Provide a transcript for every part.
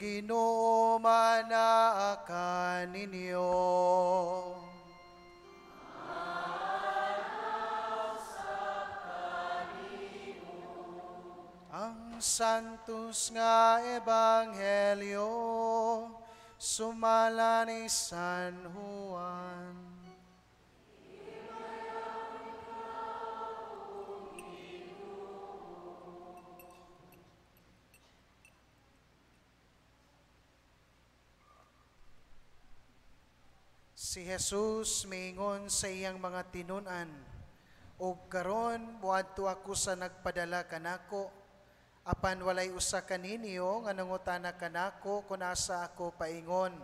Ginoo manaa ninyo. Ang santos nga ebanghelyo sumala ni San Juan. Si Jesus mingon sa iyang mga tinunan, "Og karon muadto ako sa nagpadala kanako, apan walay usa kaninyo nga nangutana kanako kung asa ako paingon.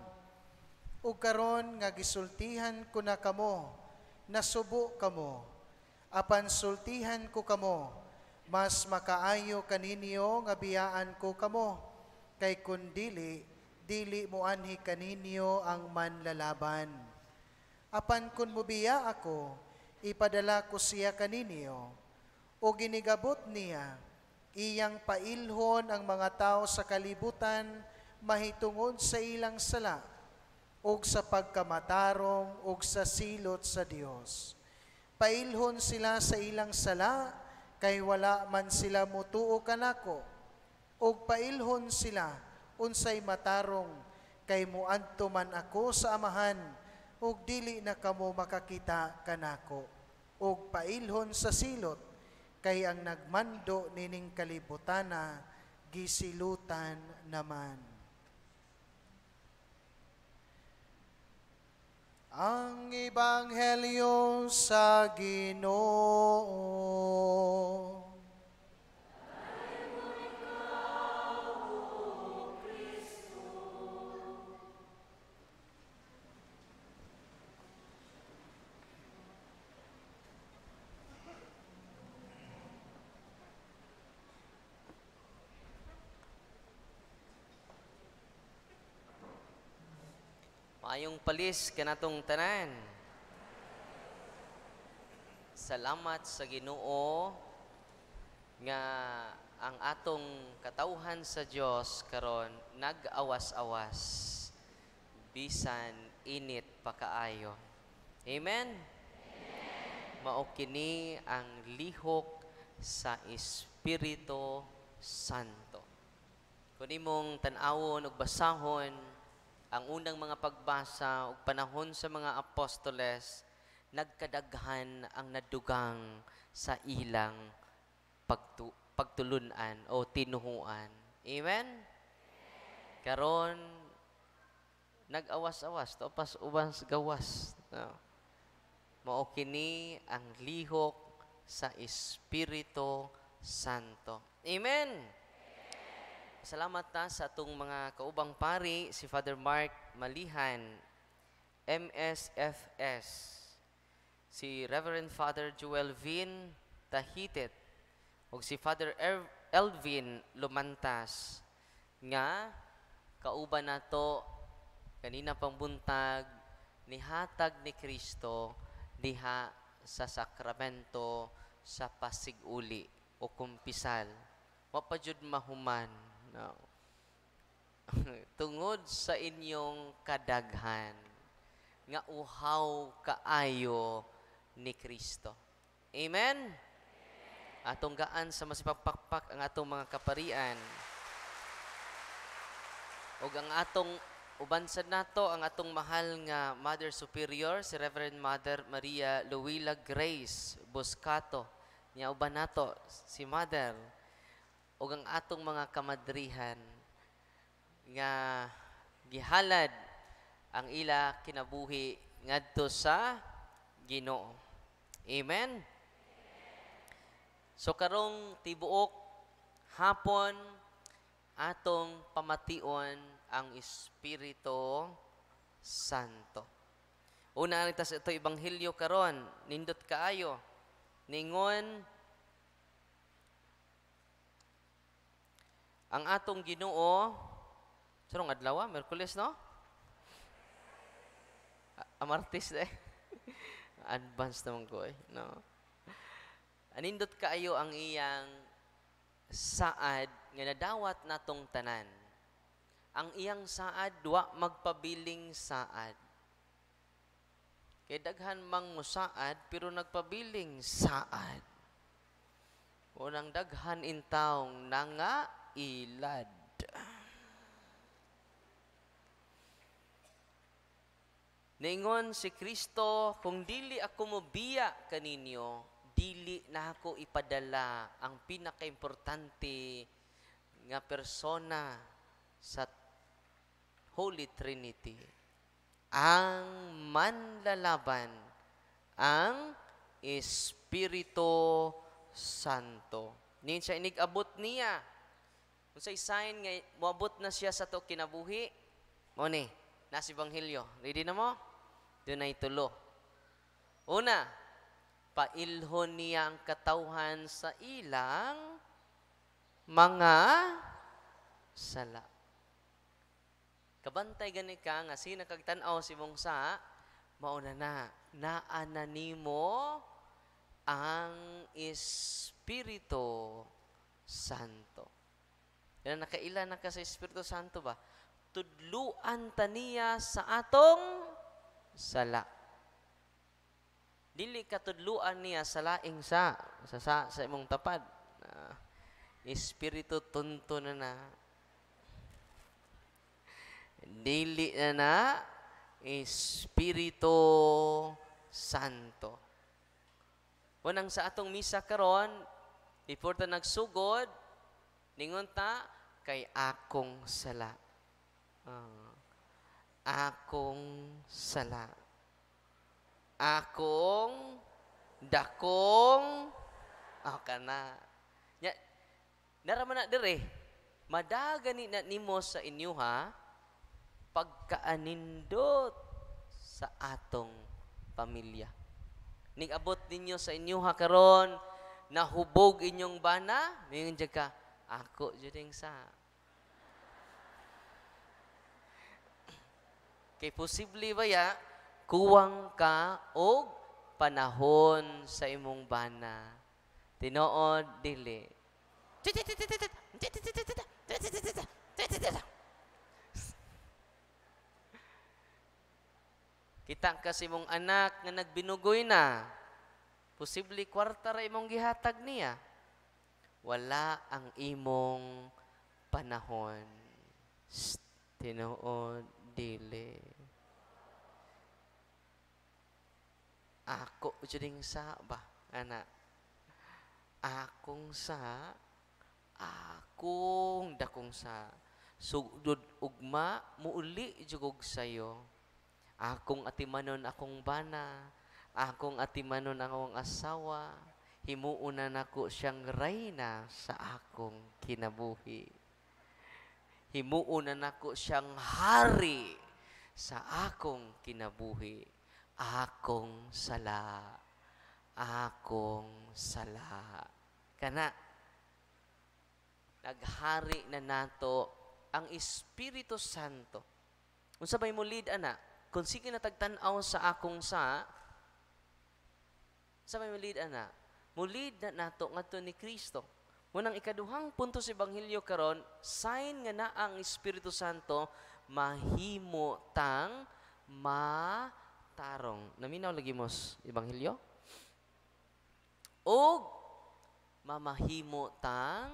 Ug karon nga gisultihan ko na kamo, nasubo kamo. Apan sultihan ko kamo, mas makaayo kaninyo nga biyaan ko kamo, kay kun dili mo anhi kaninyo ang manlalaban. Apan kun mubiya ako, ipadala ko siya kaninyo, o ginigabot niya, iyang pailhon ang mga tao sa kalibutan mahitungod sa ilang sala, ug sa pagkamatarong ug sa silot sa Dios. Pailhon sila sa ilang sala, kay wala man sila mutuo kanako, ug pailhon sila unsay matarong, kay muadto man ako sa Amahan, ug dili na kamo makakita kanako. Ug pailhon sa silot, kay ang nagmando nining kalibutana, gisilutan naman." Ang Ebanghelyo sa Ginoo. Maayong palis kanatong tanan. Salamat sa Ginoo nga ang atong katawhan sa Dios karon nag-awas-awas bisan init pa kaayo. Amen. Mao kini ang lihok sa Espiritu Santo. Kung imong tan-awon ug basahon ang unang mga pagbasa ug panahon sa mga apostoles, nagkadaghan ang nadugang sa ilang pagtulunan o tinuhuan. Amen? Karon nag-awas-awas, topas ubas gawas. No? Mao kini ang lihok sa Espiritu Santo. Amen? Salamat ta sa atong mga kaubang pari, si Father Mark Malihan, MSFS, si Reverend Father Joel Vin Tahitet, ug si Father Elvin Lumantas, nga kauban nato kanina pang buntag nihatag ni Kristo diha sa sakramento sa pasiguli o kumpisal. Mapadyod mahuman. No. Tungod sa inyong kadaghan nga uhaw kaayo ni Kristo. Amen? Atong gaan sa masipagpakpak ang atong mga kaparian. O ang atong ubansad nato ang atong mahal nga Mother Superior, si Reverend Mother Maria Luila Grace Boscato. Niya uban nato si Mother. O ang atong mga kamadrihan nga gihalad ang ila kinabuhi ngadto sa Ginoo. Amen? So karong tibuok hapon atong pamation ang Espiritu Santo. Una ang sa ito Ebanghelyo karon, nindot kaayo. Ningon ang atong Ginoo, sarong adlaw, Miyerkules, no? Martes eh. Advance naman ko eh, no? Anindot kaayo ang iyang saad nga nadawat natong tanan. ang iyang saad wa magpabiling saad. Kay daghan mang musaad pero nagpabiling saad. Unang daghan intawong nangailad. Ningon si Kristo, kung dili ako mobiya kaninyo, dili na ako ipadala ang pinakaimportante nga persona sa Holy Trinity. Ang manlalaban, ang Espiritu Santo. Nin siya inigabot niya. Kung sa'y sign nga, moabot na siya sa to kinabuhi, mo ni, nasa Ebanghelyo. Ready na mo? Doon ay tulo. Una, pailhon niya ang katawhan sa ilang mga sala. Kabantay gani ka nga sina kagtanaw si mong sa mauna na naana nimo ang Espiritu Santo. Yan nakaila na ka sa Espiritu Santo ba? Tudluan taniya sa atong sala. Dili ka tudluan niya sa laing sa imong tapad. Espiritu tunto na. Dili na Espiritu Santo. Unang sa atong misa karon, before ta nagsugod, ningon ta kay akong sala. Akong sala. Akong dakong kana. Nya naraman na dire. Madagani na nimo sa inyo ha pagkaanindot sa atong pamilya. Nig-abot ninyo sa inyo ha karon nahubog inyong bana, ningon jud ka ako jud sa. Kay posible ba ya, kuwang ka og panahon sa imong bana. Tinuod, dili. Kita ka si mong anak nga nagbinugoy na. Posible kwarta ra imong gihatag niya. Wala ang imong panahon. Tinuod, dili. Ako juding sa ba, anak? Akong sa, akong dakong sa. Sugdod ugma, muuli jugog sayo. Akong atimanon akong bana, akong atimanon akong asawa, himuunan ako siyang reyna sa akong kinabuhi. Himuunan ako siyang hari sa akong kinabuhi. Akong sala. Akong sala. Kana, naghari na nato ang Espiritu Santo. Kung sabay mo lead, anak, kung sige na tagtanaw sa akong sabay mo lead, anak, mo lead na nato ngadto ni Kristo. Munang ikaduhang punto sa Ebanghelyo karon, sign nga na ang Espiritu Santo mahimo tang matarong. Naminaw lagi mo Ebanghelyo? O mamahimo tang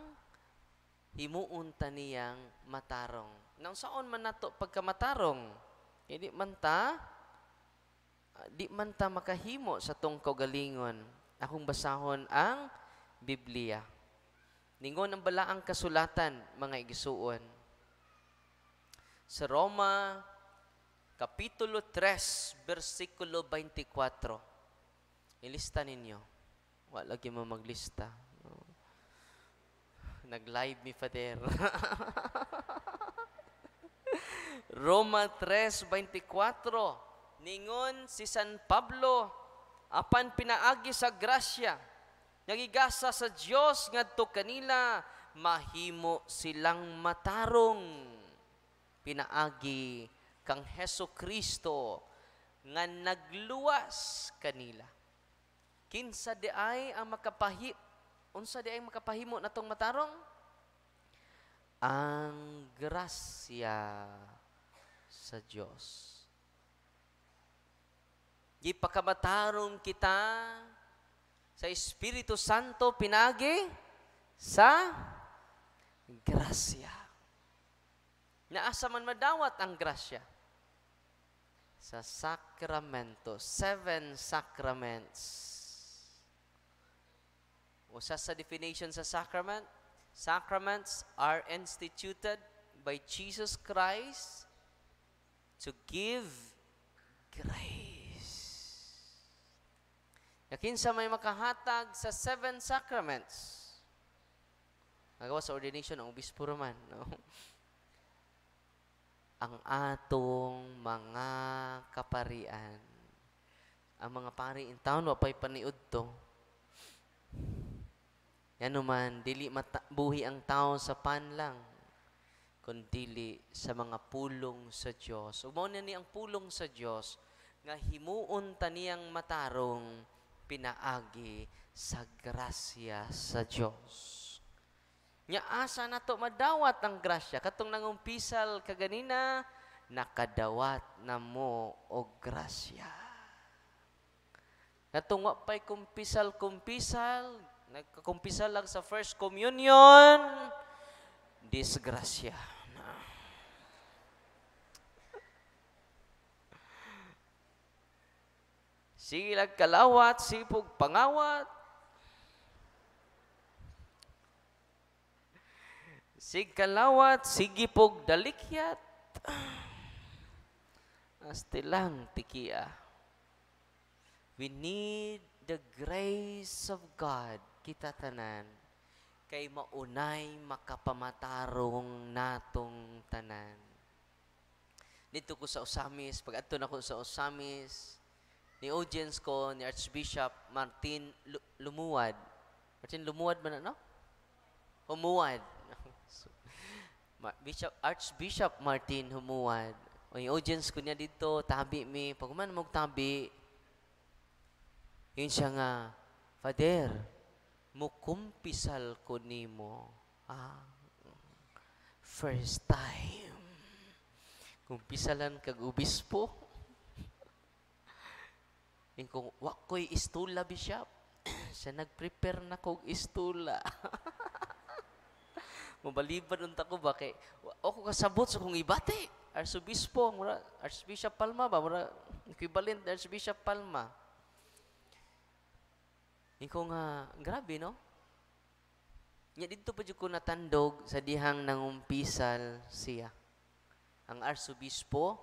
himuon ta niyang matarong. Nang saon man nato pagkamatarong? Di man ta makahimo sa tong kaugalingon. Akong basahon ang Biblia. Ningon ang balaang kasulatan, mga igisuon. Sa Roma, Kapitulo 3, versikulo 24. Ilista ninyo. Wala lagi mo maglista. Nag-live mi Father. Roma 3:24. Ningon si San Pablo, apan pinaagi sa grasya, nagigasa sa Dios ngadto kanila, mahimo silang matarong. Pinaagi kang Hesus Kristo nga nagluwas kanila. Kinsa di ay ang unsa di ay makapahimo natong matarong? ang grasya sa Dios. Gipakamatarong kita sa Espiritu Santo pinagi sa grasya. Naasa man madawat ang grasya? Sa sakramento, 7 sacraments. Usa sa definition sa sacrament, sacraments are instituted by Jesus Christ to give grace. Kinsa may makahatag sa 7 sacraments. Nagawa sa ordination ang obispo raman, no? Ang atong mga kaparian. Ang mga pari in town, wapay paniud to. Yan naman, dili buhi ang tao sa pan lang, kundi sa mga pulong sa Diyos. Umaw na ni ang pulong sa Diyos, nga himuon taniyang matarong pinaagi sa grasya sa Diyos. Nya asa na to madawat ang grasya. Katong nangumpisal kaganina, nakadawat na mo og grasya. Katong wapay kumpisal, nagkakumpisal lang sa First Communion, disgrasya na. Sige lang kalawat, sipog pangawat. Sig kalawat, sige pog dalikyat. Asti lang tikia. We need the grace of God, kita tanan, kay maunay makapamatarong natong tanan. Dito ko sa Osamis, pag adto na ko sa Osamis, ni audience ko ni Archbishop Martin Lumuad. Martin Lumuad ba na, no? Humuad. Archbishop Martin Humuad. O yung audience ko niya dito, tabi mi. Pag man tabi, yun siya nga, Father, mukumpisal ko nimo. First time. Kumpisalan kag obispo. Yung kung wakoy istula, Bishop. Siya nag-prepare na kong istula. Mabaliban unta ko ba kay ako kasabot sa kong ibati. Arsobispo, Archbishop Palma ba? Equivalent Archbishop Palma. Iko nga, grabe, no? Nya dito pa ko natandog sa dihang nangumpisal siya. Ang arsobispo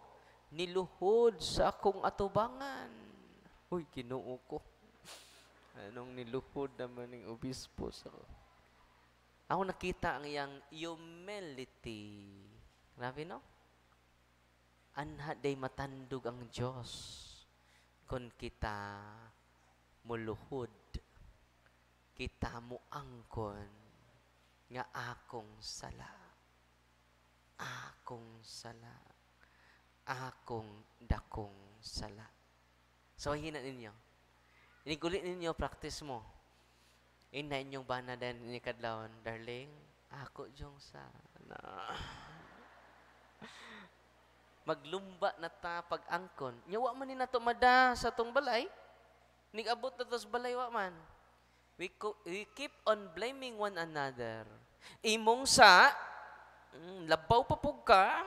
niluhod sa akong atubangan. Uy, Ginoo ko. Anong niluhod naman ng obispo sa ko? Ako nakita ang iyang humility. Grabe, no? Anha day matandog ang Diyos kung kita muluhod, kita muangkon nga akong sala, akong dakong sala. So, hina ninyo. Inigulit ninyo, practice mo. Ina inyong banadan ni kadlawon, darling, ako jong sana. Maglumba na ta pag-angkon. Nyawa man ni nato mada sa tong balay. Nigabot na to sa balay wa man. We keep on blaming one another. Imong sa labaw pa pug ka.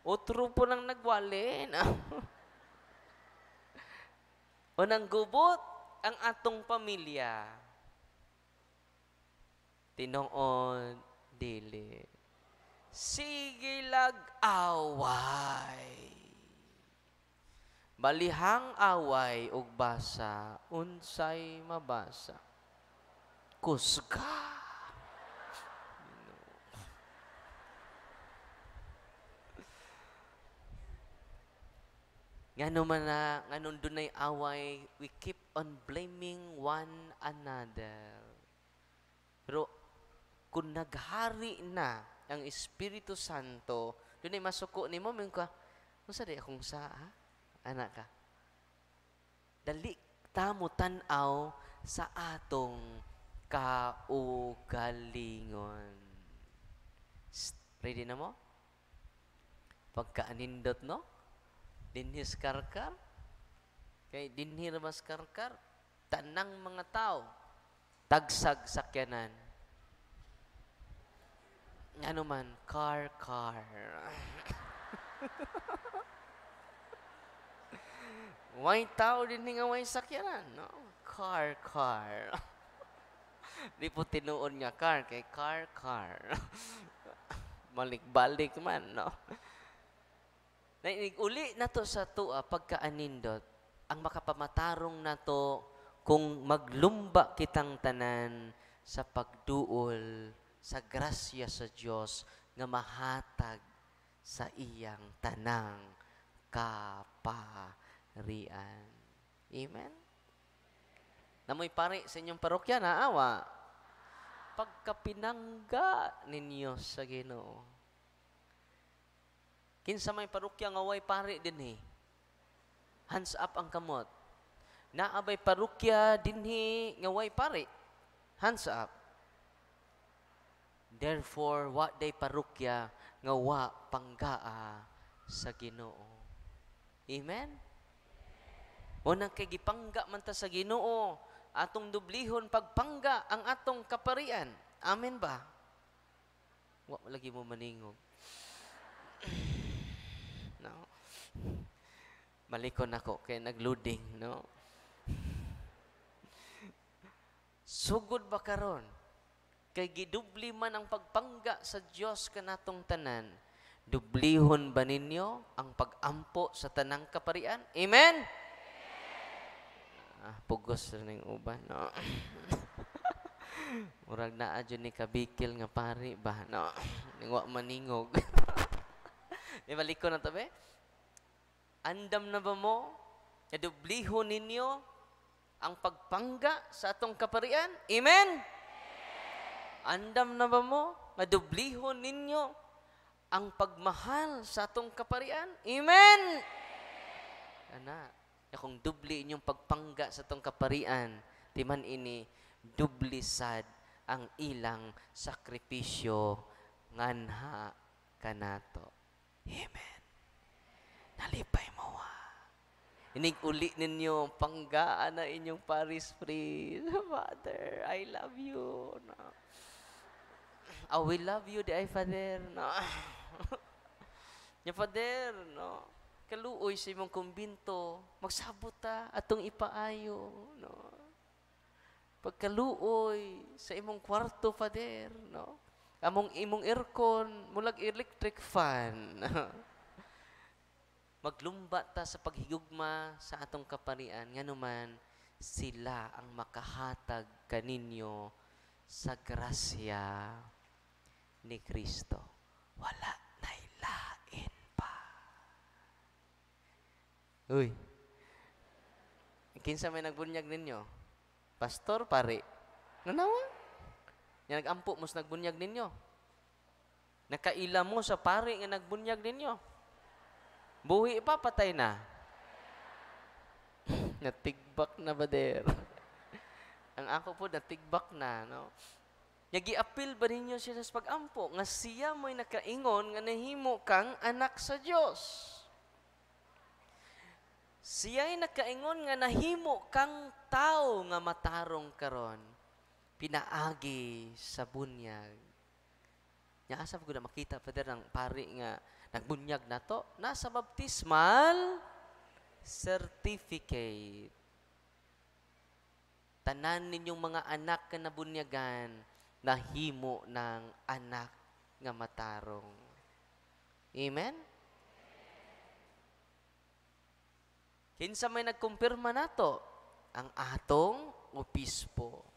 Otro po nang nagwalin. O nang gubot ang atong pamilya. Tinoon dili. Sige lag-away. Balihang away ug basa, unsay mabasa. Kusga. Ngano man na, nganon dunay away, we keep on blaming one another. Pero kung naghari na ang Espiritu Santo, doon ay masuko ni mo, mga ka, musa di akong sa, ha? Anak ka. Dali tamo tanaw sa atong kaugalingon. Ready na mo? Pagkaanindot, no? Dinhis karkar. Kay dinhi mas karkar. Tanang mga tao. Tagsag sakyanan. Ano man, car. Way tao din nga way sakyanan, no? Car. Di po tinuon nga car, kay car. Balik-balik man, no? Uli na to sa tuwa, pagkaanindot, ang makapamatarong na to kung maglumba kitang tanan sa pagduol, sa grasya sa Diyos nga mahatag sa iyang tanang kaparian. Amen? Namoy pare sa inyong parokya, naawa. Pagkapinangga ninyo sa Ginoo. Kinsa may parokya nga way pare din Hands up ang kamot. Naabay parokya dinhi nga way pare. Hands up. Therefore, wa day parokya nga wa panggaa sa Ginoo. Amen? Unang kay gipangga man ta sa Ginoo, atong dublihon pagpangga ang atong kaparian. Amen ba? Wa lagi mo maningog. No. Malikon ako kay nagloading, no? Sugod ba karon? Kay gidubli man ang pagpangga sa Dios kanatong tanan. Dublihon ba ninyo ang pag-ampo sa tanang kaparian? Amen? Pugos rin yung uban, no? Murag na adyo ni kabikil nga pari ba, no? Ningwa maningog. Ibalik ko na to, be? Andam na ba mo? Nadublihon ninyo ang pagpangga sa atong kaparian? Amen? Andam na ba mo? Nadublihon ninyo ang pagmahal sa atong kaparian? Amen? Ana, kung dubli inyong pagpangga sa atong kaparian, timan ini, dubli sad ang ilang sakripisyo nganha kanato. Amen. Nalipay mo Inig-uli ninyo, panggaan na inyong Paris Priest. Father, I love you. No. I will love you, di Father. No. Ya Father, no. Kaluoy sa imong kumbinto, magsabot ta atong ipaayo. No. Pagkaluoy sa imong kwarto, Father, no. Imong aircon, mulag electric fan. Maglumba ta sa paghigugma sa atong kaparian, nganuman sila ang makahatag kaninyo sa grasya ni Kristo. Wala na ilain pa. Uy, kinsa may nagbunyag ninyo? Pastor, pare? Nanawa? Yang nag-ampo mo sa nagbunyag ninyo. Nakaila mo sa pare nga nagbunyag ninyo. Buhi pa, patay na. Natigbak na ba der? Ang ako po, natigbak na. No? Nagi-appeal ba ninyo siya sa pag-ampo? Nga siya mo'y nakaingon nga nahimo kang anak sa Diyos. Siya'y nakaingon nga nahimo kang tao nga matarong karon. Pinaagi sa bunyag. Nya asa ko na makita pa der ang pari nga nagbunyag na to, nasa baptismal certificate. Tanan ninyong mga anak na nabunyagan, nahimo ng anak nga matarong. Amen? Kinsa may nagkumpirma nato? Ang atong obispo.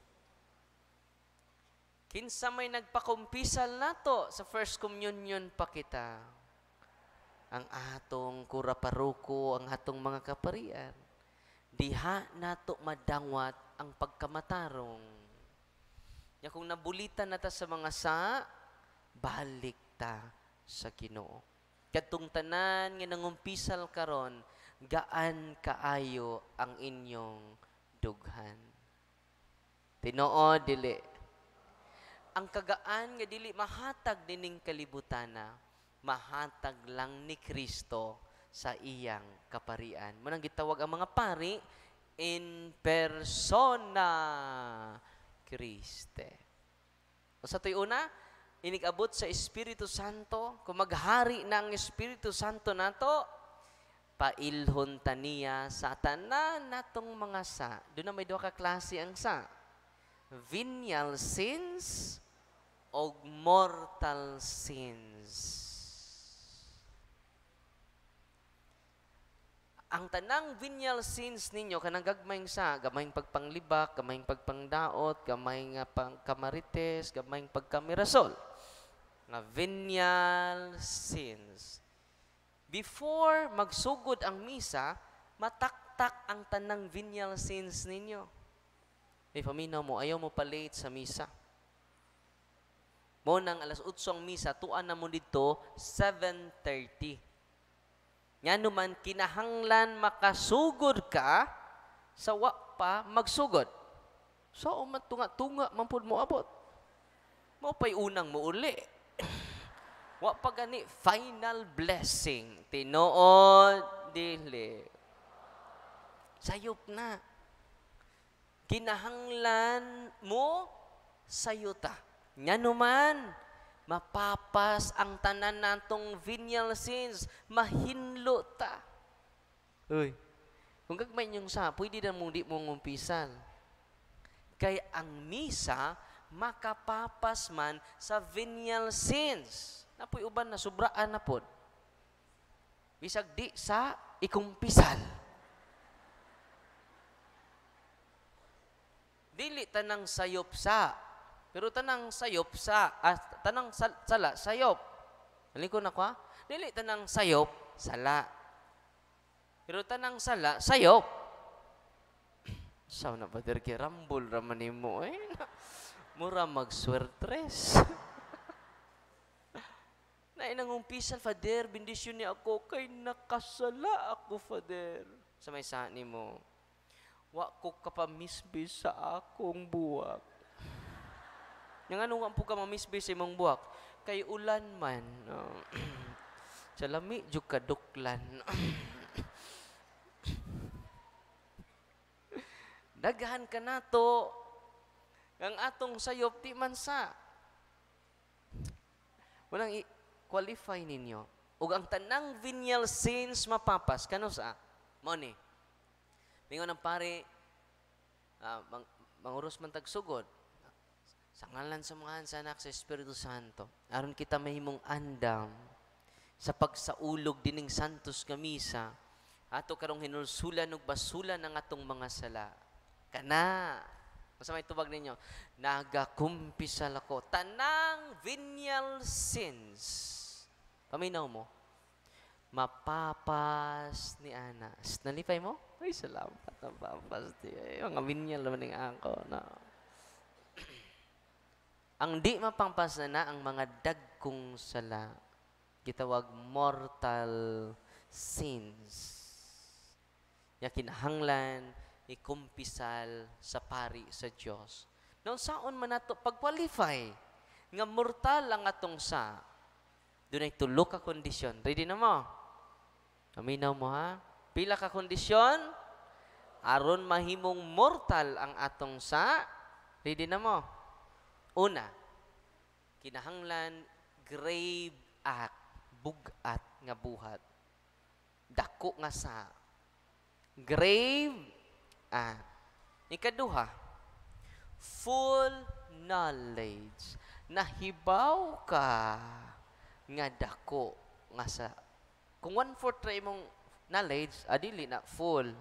Kinsa may nagpakumpisal nato sa first communion pa kita? Ang atong kura paruko, ang atong mga kaparian. Diha nato madangwat ang pagkamatarong. Ya kung nabulitan nata sa mga balik ta sa Ginoo. Kadtong tanan nga nangumpisal karon, gaan kaayo ang inyong dughan. Tinuod dili. ang kagaan nga dili mahatag dining kalibutana, mahatag lang ni Kristo sa iyang kaparian. Manang gitawag ang mga pari, in persona Christe. O sa to'y una, inig-abot sa Espiritu Santo, kung maghari na ang Espiritu Santo nato, pailhon taniya sa tanan natong mga sa. Doon na may duha ka klase ang sa. Venial sins o mortal sins. Ang tanang venial sins ninyo, kanang gagmayng sa, gamayng pagpanglibak, gamayng pagpangdaot, gamayng pagkamarites, gamayng pagkamirasol. Nga venial sins. Before magsugod ang misa, mataktak ang tanang venial sins ninyo. Paminaw mo, ayaw mo pa late sa misa. Mo nang alas 8 ang misa, tuan na mo dito, 7:30. Nga naman, kinahanglan makasugod ka sa wa pa magsugod. So, tunga-tunga, mampud mo abot. Mo pa'y unang mo uli. Wa pa gani, final blessing. Tinood, dili. Sayop na. Kinahanglan mo, sayuta. Nga naman, mapapas ang tanan natong venial sins, mahinlo ta. Uy, kung gagmay niyong sa, pwede na mong di mong umpisan. Kaya ang misa, makapapas man sa venial sins. Napoy uban na, sobraan na po. Bisag di sa ikumpisal. Dili tanang sayop sa, pero tanang sayop sa, tanang sala, sayop. Naliko na ko ha? Dili tanang sayop, sala. Pero tanang sala, sayop. Saw na ba, Derki? Rambol raman mo. Eh, mura magswertres. Nainang umpisal, Father, bendisyon ni ako, kay nakasala ako, Father. Sa may saan ni mo, wa ko kapamisbis sa akong buwak. Yang ano nga po ka mamisbis sa imong buwak? Kay ulan man. Sa lami, juk kaduklan. Daghan ka na to. Ang atong sayop, di man sa. Walang i-qualify ninyo. O ang tanang venial sins mapapas. Kano sa? Moni. Mingon ang pare, manguros man tagsugod. Sa ngalan sa mga anak sa Espiritu Santo, aron kita mahimong andam sa pagsaulog dining santos nga misa, ato karong hinulsulan ug basulan ang atong mga sala. Kana, sa may tubag ninyo, nagakumpisal ako, tanang venial sins. Paminaw mo, mapapas ni Anas. Nalipay mo? Ay, salamat. Mapapas di. Ay, mga venial naman ng ako. No. Ang di mapangpasa na ang mga dagkong sala, gitawag mortal sins. Ya kinahanglan, ikumpisal sa pari sa Diyos. Now, saon man nato pag-qualify nga mortal ang atong sa, doon ay tulo ka kondisyon. Ready na mo? Aminaw mo ha? Pila ka kondisyon? Aron mahimong mortal ang atong sa. Ready na mo? Una, kinahanglan grave act, bugat nga buhat. Dako nga sa. Grave act. Ikaduha, full knowledge. Nahibaw ka nga dako nga sa. Kung 1/4 try mong knowledge, adili na full.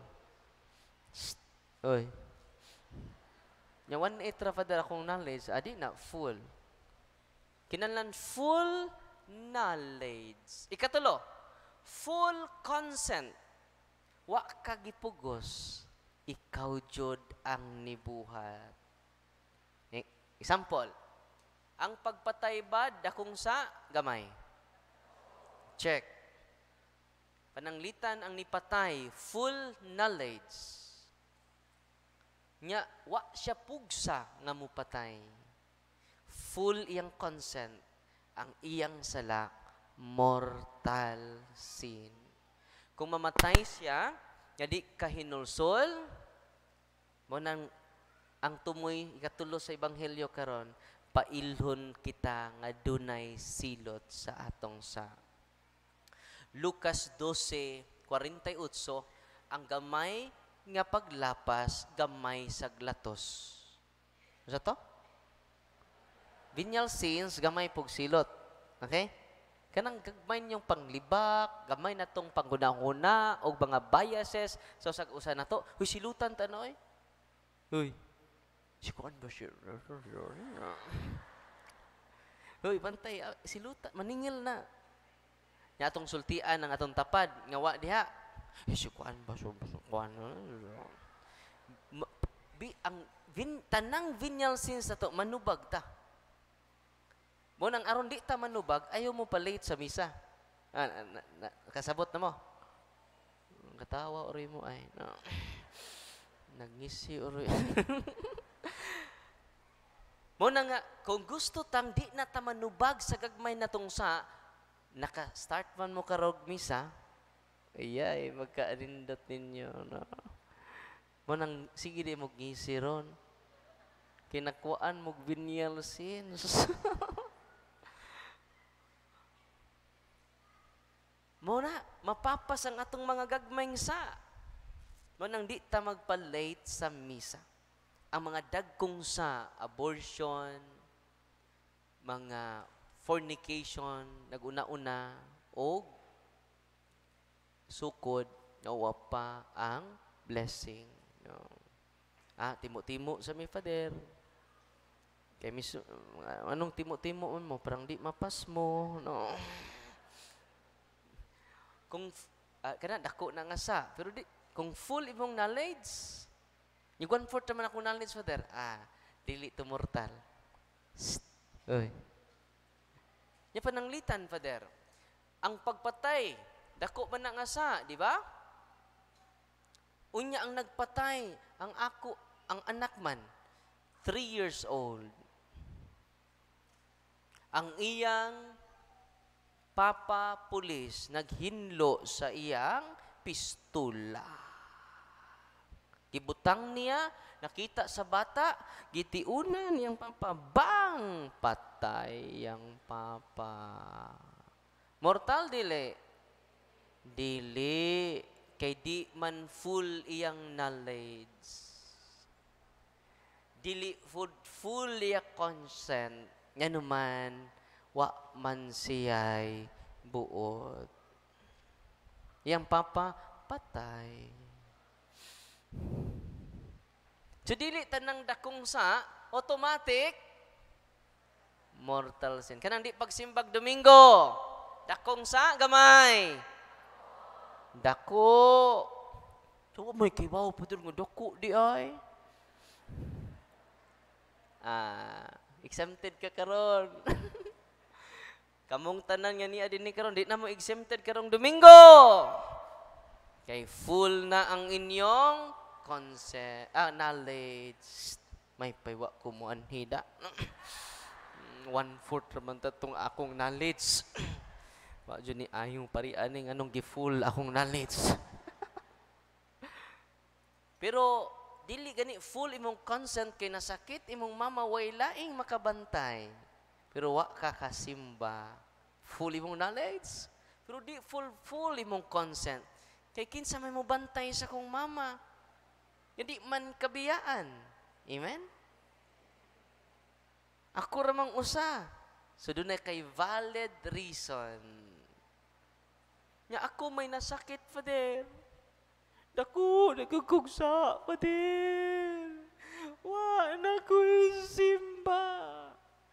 Oy. Yung 1/8 ra father akong knowledge, adi na full. Kinahanglan full knowledge. Ikatulo, full consent. Wa ka gipugos, ikaw jud ang nibuhat. Example, ang pagpatay bad dakong sa gamay. Check. Pananglitan ang nipatay, full knowledge. Nya, wa siya pugsa nga mupatay. full iyang consent, ang iyang sala, mortal sin. Kung mamatay siya, nga di kahinulsol, mo nang ang tumoy ikatulo sa ebanghelyo karon, pailhon kita nga dunay silot sa atong sa. Lucas 12:48, ang gamay nga paglapas, gamay sa glatos. Ano to? Venial sins, gamay pog silot. Okay? Kanang gagmay niyong panglibak, gamay na tong pangguna-guna, o mga biases, so sa usa na to, huy, silutan ta no eh. Huy, si Kuan ba siya? Huy, bantay, silutan, maningil na. Nga atong sultian ng atong tapad, nga wa diha. Si Kuan ba siya? Kuan. Tanang venial sins na to, manubag ta. Mo nang aron di ta manubag, ayaw mo pa late sa misa. Kasabot na mo. Katawa ori mo ay. No. Nagngisi ori. Mo na nga, kung gusto tang di na ta manubag sa gagmay na tungsa, naka-start man mo karog misa, ayay, magkaarindot ninyo. No. Mo nang, sige di mo ngisi ron. Kinakuan mo venial sins. Muna, mapapas ang atong mga gagmayng sa. Manang di ta magpa-late sa misa. Ang mga dagkong sa abortion, mga fornication, naguna-una, o sukod, nawa pa ang blessing. No. Timo-timo sa mi Father. Kaya anong timo-timo mo? Parang di mapas mo. No. Kung kana dako na nga sa, pero di kung full imong knowledge, yung 1/4 naman ako knowledge, Father, dili to mortal. Oy. Nya pananglitan, Father. Ang pagpatay, dako man na nga sa, di ba? Unya ang nagpatay, ang anak man, 3 years old. Ang iyang Papa Pulis naghinlo sa iyang pistola. Gibutang niya, nakita sa bata, gitiunan niyang papa, bang! Patay yang papa. Mortal dili. Dili. Kay di man full iyang knowledge. Dili full iya consent. Nga naman, wa man siya'y buot. Yang papa, patay. So, dili tanang dakong sa, automatic, mortal sin. Kanang di pagsimbag Domingo, dakong sa, gamay. Dako. So, may kibaw, putol nga dako di ay. Exempted ka karon. Kamong tanan nga niya din ni karon, di na mo exempted karong Domingo. Kay full na ang inyong knowledge. May paywa ko mo anhida. 1/4 naman tatong akong knowledge. Wa jud ni ayong parianing anong gi-full akong knowledge. Pero dili gani full imong consent kay nasakit imong mama, way laing makabantay. Pero wa ka kasimba. Full imong knowledge. Pero di full imong consent. Kay kinsa may mo bantay sa kong mama. Hindi man kabiyaan. Amen? Ako ramang usa. So doon kay valid reason. Nga ako may nasakit, Father. Dako, nagkukugsa, Father. Wa na ko simba.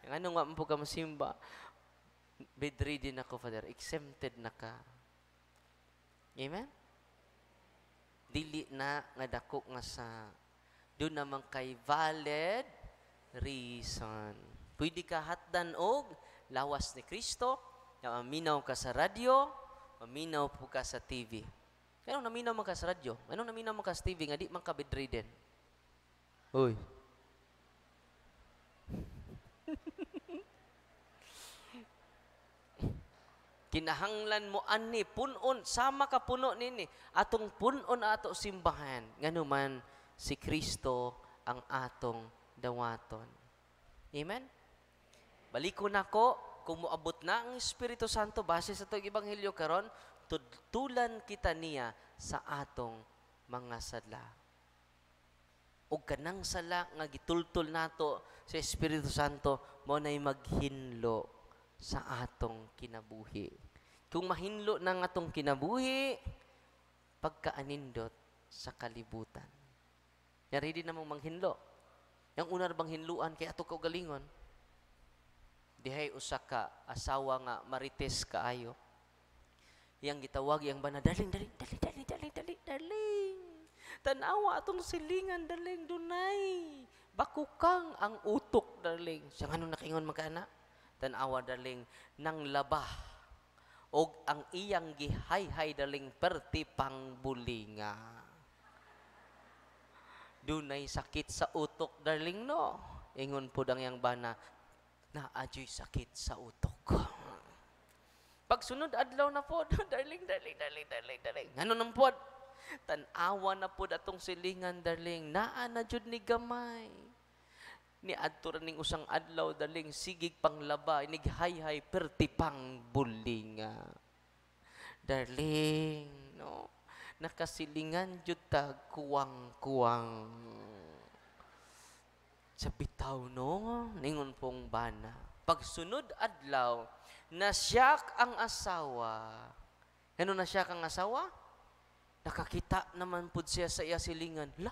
Yung anong wa mo ka masimba? Bedridden ako, Father. Exempted na ka. Amen? Dili na nga dako nga sa doon naman kay valid reason. Pwede ka hatdan og lawas ni Kristo, na maminaw ka sa radyo, maminaw po ka sa TV. Anong naminaw man ka sa radyo? Anong naminaw man ka sa TV nga di man ka bedridden? Uy. Kinahanglan mo ani punon sama ka puno nini atong punon ato simbahan nganuman si Kristo ang atong dawaton. Amen. Balikon nako kung moabot na ang Espiritu Santo base sa itong ebanghelyo karon tutulan kita niya sa atong mga sala. O kanang sala nga gitultol nato sa Espiritu Santo mo na'y maghinlo sa atong kinabuhi. Kung mahinlo ng atong kinabuhi, pagkaanindot sa kalibutan. Yari din namang manghinlo. Yang una bang hinluan kay ato kaugalingon. Dihay usa ka asawa nga marites kaayo. Yang gitawag yang bana daling. Tanawa atong silingan daling dunay. Bakukang ang utok daling. Siya ngano nakingon magkana? Tanawa daling nang labah og ang iyang gihay-hay daling perti pangbulinga. Dunay sakit sa utok daling no. Ingon po dang yang bana naadyoy sakit sa utok. Pagsunod adlaw na po, darling. Ngano nang pod? Tanawa na pod atong silingan darling. Naa na jud ni gamay. Ni adto ning usang adlaw daling sigig panglaba inig hay-hay perti pang bulinga. Darling, no. Nakasilingan jud ta kuwang-kuwang. Sa bitaw no, ningon pong bana. Pagsunod adlaw, nasyak ang asawa. Ano nasyak ang asawa? Nakakita naman pud siya sa iya silingan. La,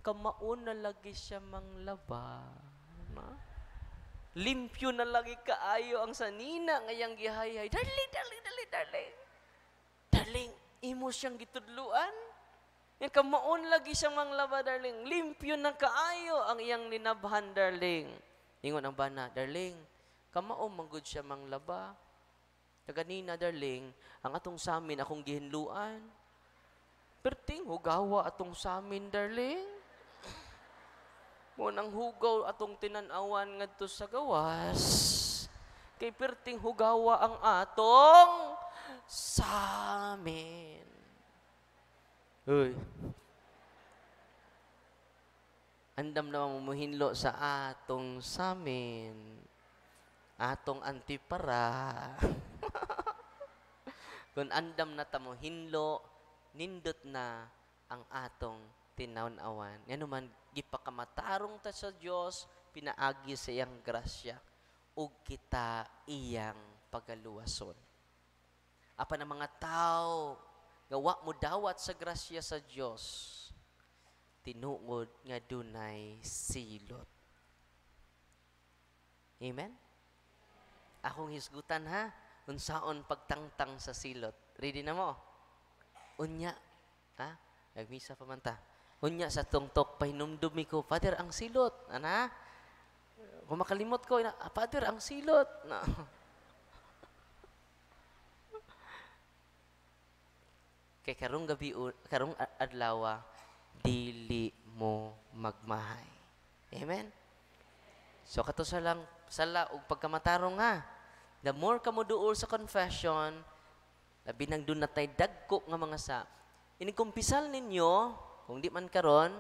kamaon na lagi siya manglaba. Na? Limpyo na lagi kaayo ang sanina ngayang gihay-hay. Darling, imo siyang gitudluan. Yang kamaon lagi siyang manglaba, darling. Limpyo na kaayo ang iyang linabhan, darling. Ingon ang bana, darling, kamaon manggod siya manglaba. Kaganina, darling, ang atong samin akong gihinluan. Perting hugawa atong samin, darling. Munang hugaw atong tinanawan ngadto sa gawas. Kay perting hugawa ang atong samin. Uy. Andam naman mumuhinlo sa atong samin. Atong antipara. Kung andam na tamo hinlo, nindot na ang atong tinaw-awan. Yan naman, gipakamatarong ta sa Diyos, pinaagi sa iyang grasya, ug kita iyang pagaluwason. Apan ang mga tao, gawa mo dawat sa grasya sa Diyos, tinuod nga dunay silot. Amen? Akong hisgutan ha, unsaon pagtangtang sa silot. Ready na mo? Unya, ha? Nagmisa pa man ta. Unya sa tungtok, pahinumdumi ko, Father, ang silot. Ana? Kung makalimot ko, Father, ang silot. No. Kay karong gabi, karong adlaw, dili mo magmahay. Amen? So, kato sa lang, sala, ug pagkamatarong ha. The more ka mo duol sa confession, labi nang doon na tayo dagko nga mga sa, inikumpisal ninyo, kung di man karon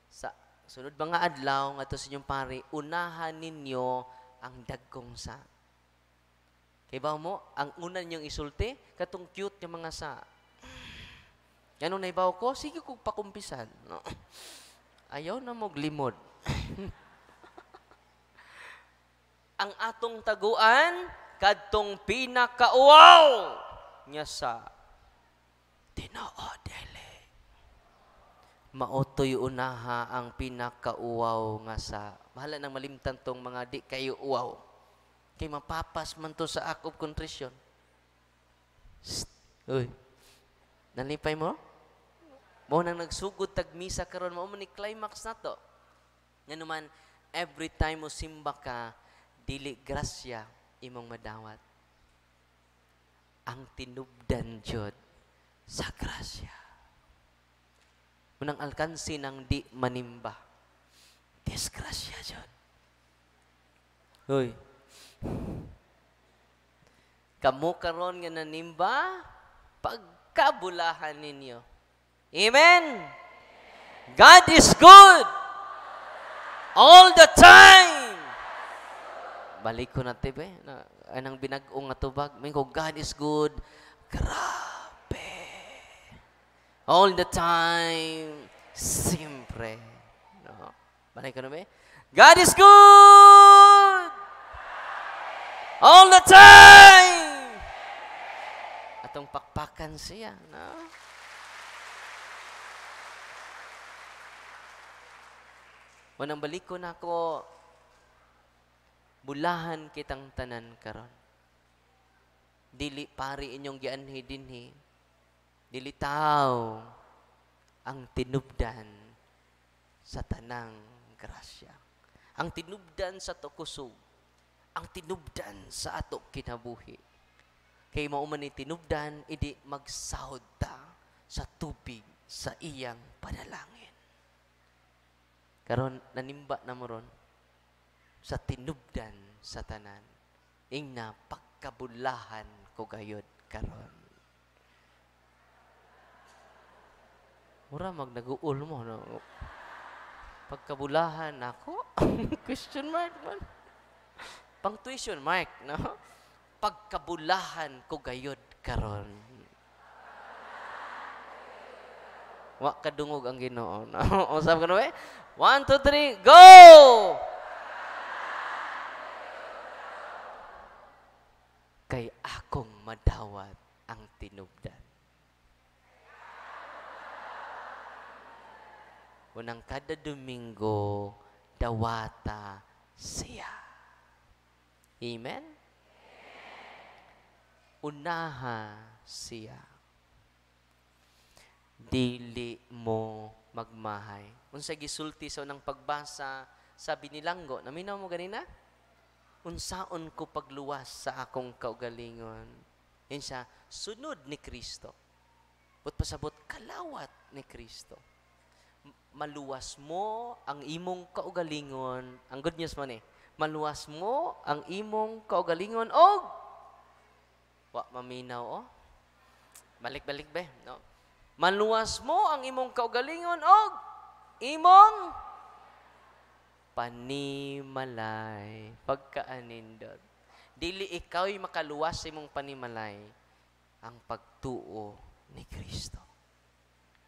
sa sunod mga adlaw, nga to sa inyong pari, unahan ninyo ang dagkong sa. Kaya ba mo, ang una ninyong isulti, katong cute yung mga sa. Yan nung naibaw ko, sige kong pakumpisan. No? Ayaw na mo glimod. Ang atong taguan, kadtong pinakauwaw nya sa tinoodele. Maotoy unaha ang pinakauwaw nga sa. Bahala nang malimtan tong mga di kayo uwaw. Kay mapapas man to sa act of contrition. Uy, nalipay mo? Mo nang nagsugod tagmisa karon mo ni climax na to. Nga naman, every time mo simba ka, dili grasya imong madawat. Ang tinubdan jud sa grasya. Munang alkansi ng di manimba. Disgrasya jud. Hoy. Kamo karon nga nanimba, pagkabulahan ninyo. Amen? God is good all the time. Balik ko na tibe. Anang binag-ong nga tubag. May ko, God is good. Grabe. All the time. Siyempre. No? Balik ko na ba? God is good. All the time. Atong pakpakan siya. No? Unang balik ko na ako, bulahan kitang tanan karon. Dili pari inyong gianhi dinhi. Dili tao ang tinubdan sa tanang grasya. Ang tinubdan sa to kusog. Ang tinubdan sa ato kinabuhi. Kay mao man ni tinubdan, idi magsahod ta sa tubig sa iyang panalangin. Karon nanimba na mo ron sa tinubdan sa tanan. Ingna pagkabulahan ko gayod karon. Mura magnaguol mo no. Pagkabulahan ako? Question mark man. Punctuation mark, no? Pagkabulahan ko gayod karon. Wa kadungog ang Ginoo. No? Usab ka na ba? 1, 2, 3, go! Kay akong madawat ang tinubdan. Unang kada Domingo, dawata siya. Amen? Unaha siya. Dili mo magmahay. Unsa gisulti sa unang pagbasa sa binilanggo, naminaw mo ganina? Unsaon ko pagluwas sa akong kaugalingon. Yan siya, sunod ni Kristo. But pasabot, kalawat ni Kristo. Maluwas mo ang imong kaugalingon. Ang good news man maluwas mo ang imong kaugalingon og wa maminaw Balik-balik be, no? Maluwas mo ang imong kaugalingon og imong panimalay. Pagkaanindot. Dili ikaw'y makaluwas sa imong panimalay ang pagtuo ni Kristo.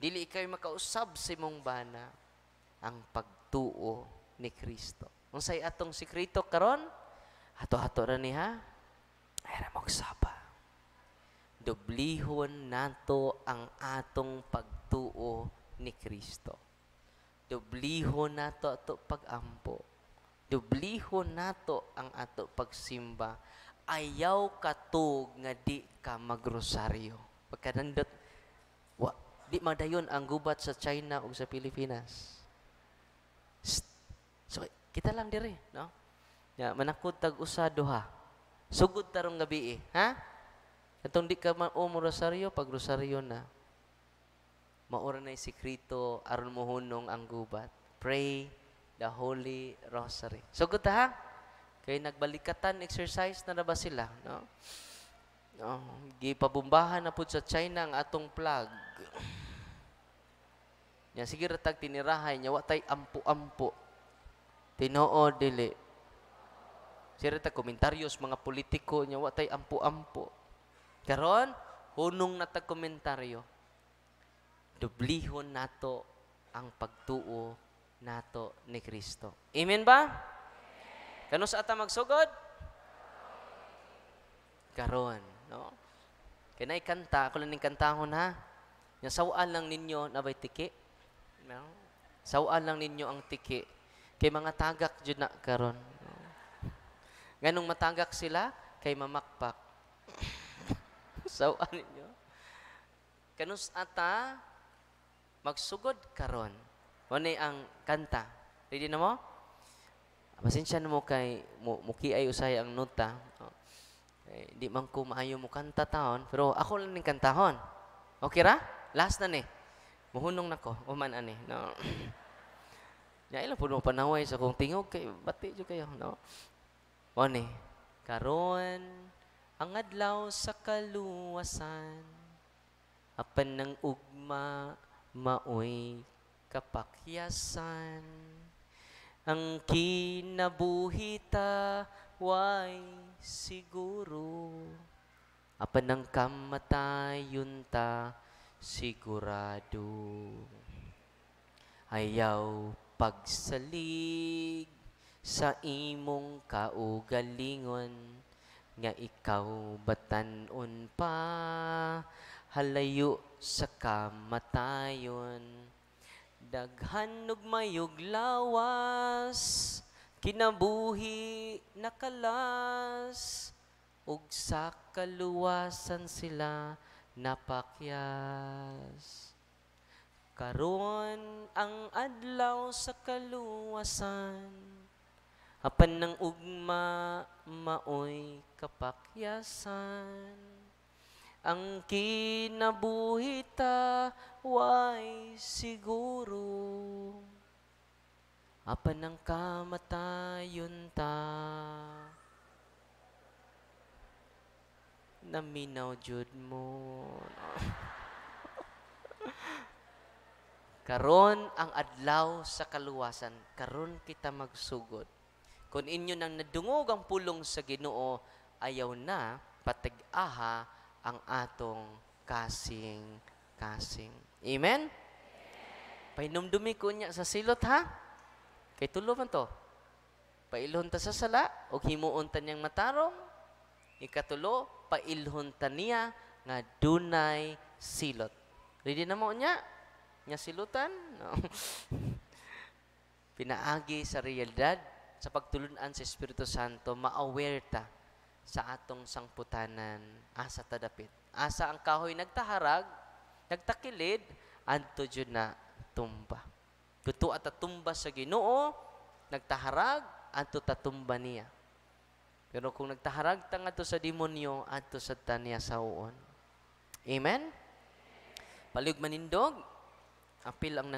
Dili ikaw'y makausab sa imong bana ang pagtuo ni Kristo. Unsay atong sikreto karon? Ato-ato ra ni ha? Ay ra magsaba. Dublihon nato ang atong pagtuo ni Kristo. Dublihon nato ato pagampo. Dublihon nato ang ato pagsimba. Ayaw katog nga di ka magrosaryo. Pagkanandot, di madayon ang gubat sa China o sa Pilipinas. So, kita lang diri, no? Ya, manakod tag usa duha. Sugod tarong gabi ha? Katong di ka rosaryo, pag rosaryo na, maura na yung sikrito, aron mo hunong ang gubat. Pray the Holy Rosary. Sugod ha? Kaya nagbalikatan exercise na ba sila? No? No, gipabumbahan na po sa China ang atong flag. Nya sige ratag tinirahay nya watay ampo-ampo. Tinoo dili. Sige ratag komentaryos mga politiko nya watay ampo-ampo. Karon hunong na tag komentaryo. Dublihon nato ang pagtuo nato ni Kristo. Amen ba? Kano sa ata magsugod? Karon, no? Kinay kanta, ako lang ning kantahon ha. Nya sawaan lang ninyo na bay tiki. No? Sawaan lang ninyo ang tiki. Kay mga tagak jud na karon. No? Ganong matagak sila kay mamakpak. Sawaan ninyo. Kanus ata magsugod karon. Mao ang kanta. Ready na mo? Pasensya na mo kay muki ay usay ang nota. Di man ko maayo mo kanta taon, pero ako lang ning kantahon. Okay ra? Last na ni. Muhunong nako, uman ani, no. Ya ila puno panaway sa kong tingog kay bati jud kayo, no. Mo ni karon ang adlaw sa kaluwasan, apan ng ugma maoy kapakyasan. Ang kinabuhita way siguro, apan ng kamatayon ta sigurado. Ayaw pagsalig sa imong kaugalingon, nga ikaw batan-on pa halayo sa kamatayon. Daghan ug mayog lawas, kinabuhi nakalas, ug sa kaluwasan sila napakyas. Karon ang adlaw sa kaluwasan, apan ng ugma maoy kapakyasan. Ang kinabuhita way siguro, apan ng kamatayon ta naminaw jud mo. Karon ang adlaw sa kaluwasan, karon kita magsugod. Kung inyo nang nadungog ang pulong sa Ginoo, ayaw na patag-aha ang atong kasing-kasing. Amen? Pahinumdumi ko niya sa silot, ha? Kay tulo man to. Pailhon ta sa sala, o himuon ta niyang matarong. Ikatulo, pailhon ta niya nga dunay silot. Ready na mo niya? Nya silutan? No. Pinaagi sa realidad, sa pagtulunan sa Espiritu Santo, ma-aware ta sa atong sangputanan, asa tadapit. Asa ang kahoy nagtaharag, nagtakilid, adto jud na tumba. Tuto at tumba sa Ginoo, nagtaharag, adto tatumba niya. Pero kung nagtaharag ta ngadto sa demonyo, adto sa taniya sa uon. Amen? Palig manindog, apil ang